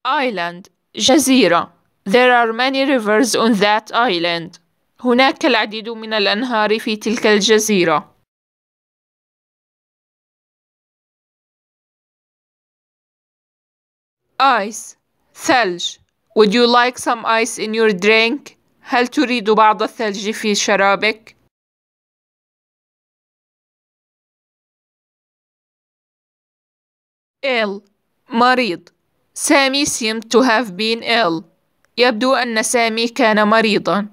Island جزيرة. There are many rivers on that island. هناك العديد من الأنهار في تلك الجزيرة. Ice ثلج. Would you like some ice in your drink? هل تريد بعض الثلج في شرابك؟ ill مريض. سامي seemed to have been ill. يبدو أن سامي كان مريضا.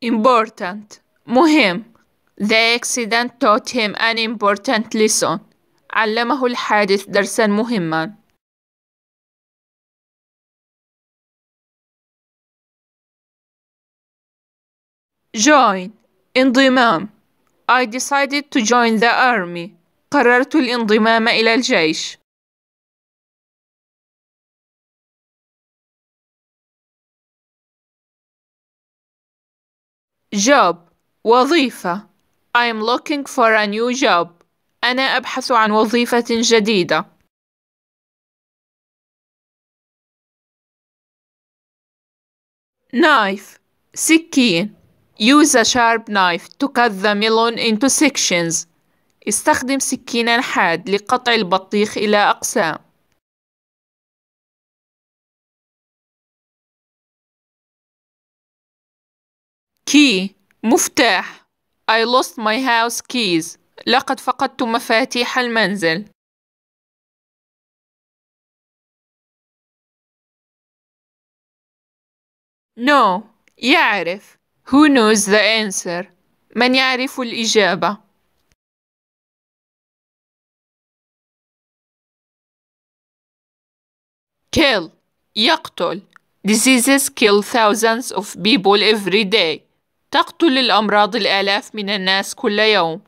important مهم. The accident taught him an important lesson. علمه الحادث درسا مهما. join انضمام. I decided to join the army. قررت الانضمام إلى الجيش. job وظيفة. I am looking for a new job. أنا أبحث عن وظيفة جديدة. knife سكين. Use a sharp knife to cut the melon into sections. استخدم سكينا حاد لقطع البطيخ إلى أقسام. key مفتاح. I lost my house keys. لقد فقدت مفاتيح المنزل. no يعرف. Who knows the answer? من يعرف الإجابة؟ kill يقتل. Diseases kill thousands of people every day. تقتل الأمراض الآلاف من الناس كل يوم.